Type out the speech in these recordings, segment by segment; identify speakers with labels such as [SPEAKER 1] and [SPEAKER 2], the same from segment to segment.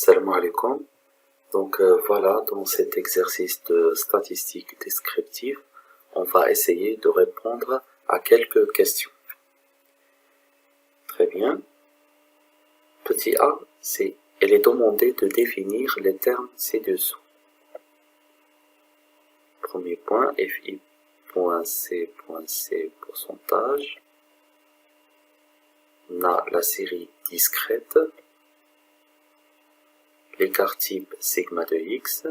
[SPEAKER 1] Salam alaikum. Donc voilà, dans cet exercice de statistique descriptive, on va essayer de répondre à quelques questions. Très bien. Petit a, il est demandé de définir les termes ci-dessous. Premier point, fi.c.c pourcentage. On a la série discrète. L'écart type sigma de x,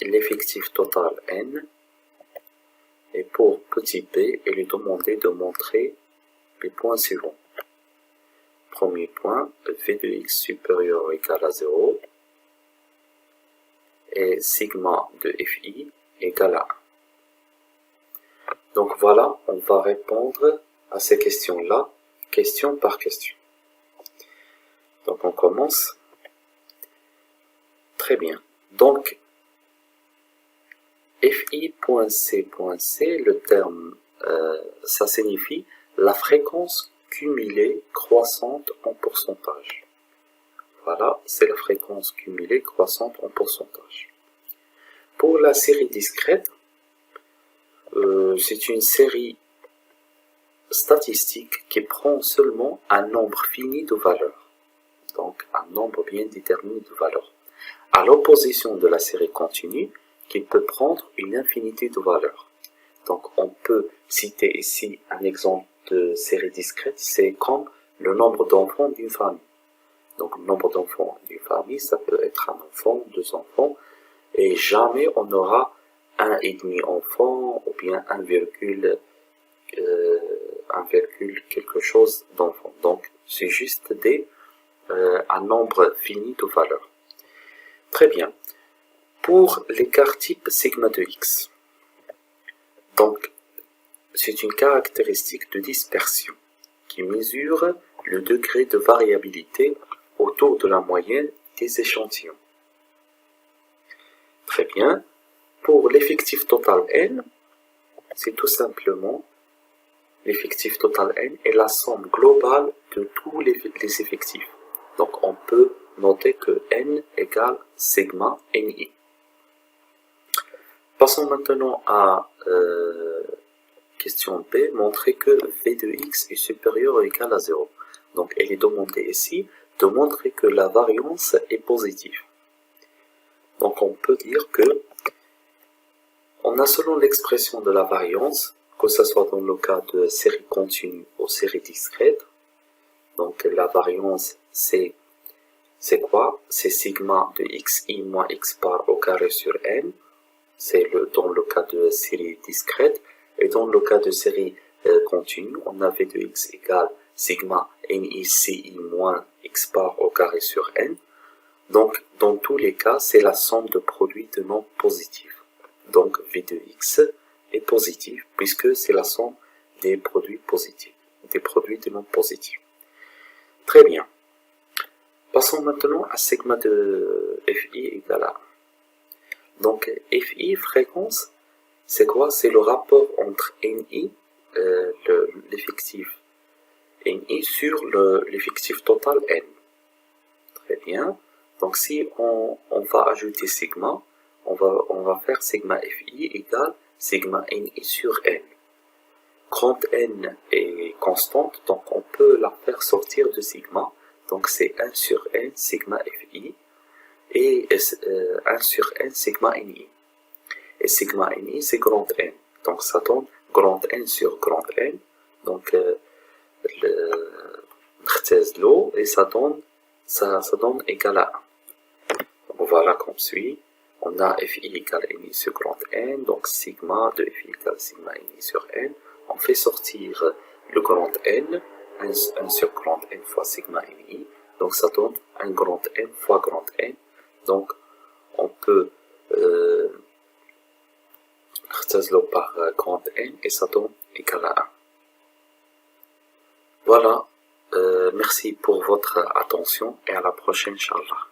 [SPEAKER 1] l'effectif total n, et pour petit b, il est demandé de montrer les points suivants. Premier point, v de x supérieur ou égal à 0, et sigma de fi égal à 1. Donc voilà, on va répondre à ces questions-là, question par question. Donc on commence. Très bien. Donc, fi.c.c, le terme, ça signifie la fréquence cumulée croissante en pourcentage. Voilà, c'est la fréquence cumulée croissante en pourcentage. Pour la série discrète, c'est une série statistique qui prend seulement un nombre fini de valeurs. Donc un nombre bien déterminé de valeurs, à l'opposition de la série continue qui peut prendre une infinité de valeurs. Donc on peut citer ici un exemple de série discrète, c'est comme le nombre d'enfants d'une famille. Donc le nombre d'enfants d'une famille, ça peut être un enfant, deux enfants, et jamais on aura 1,5 enfant ou bien 1, quelque chose d'enfant. Donc c'est juste un nombre fini de valeurs. Très bien. Pour l'écart type sigma de x, donc c'est une caractéristique de dispersion qui mesure le degré de variabilité autour de la moyenne des échantillons. Très bien. Pour l'effectif total n, c'est tout simplement l'effectif total n est la somme globale de tous les effectifs. Donc on peut noter que n égale sigma ni. Passons maintenant à question B, montrer que v de x est supérieur ou égal à 0. Donc il est demandé ici de montrer que la variance est positive. Donc on peut dire que on a selon l'expression de la variance, que ce soit dans le cas de série continue ou série discrète, donc la variance c'est quoi? C'est sigma de xi moins x bar au carré sur n, c'est dans le cas de série discrète, et dans le cas de série continue, on a v de x égale sigma ni ci moins x bar au carré sur n. Donc dans tous les cas, c'est la somme de produits de nombres positifs. Donc v de x est positif puisque c'est la somme des produits positifs, des produits de nombres positifs. Très bien. Passons maintenant à sigma de fi égale à 1. Donc fi, fréquence, c'est quoi? C'est le rapport entre ni, l'effectif ni sur l'effectif total n. Très bien. Donc si on va ajouter sigma, on va faire sigma fi égale sigma ni sur n. Quand n est constante, donc on peut la faire sortir de sigma. Donc c'est 1 sur n sigma fi et 1 sur n sigma ni. Et sigma ni c'est grand n. Donc ça donne grand n sur grand n. Donc l'eau et ça donne égal à 1. Donc voilà comme suit. On a fi égale ni sur grand n. Donc sigma de fi égale sigma ni sur n. On fait sortir le grand n. 1 sur grand n fois sigma ni. Donc ça donne un grand n fois grand n. Donc on peut par grand n et ça donne égal à 1. Voilà. Merci pour votre attention et à la prochaine, Inch'Allah.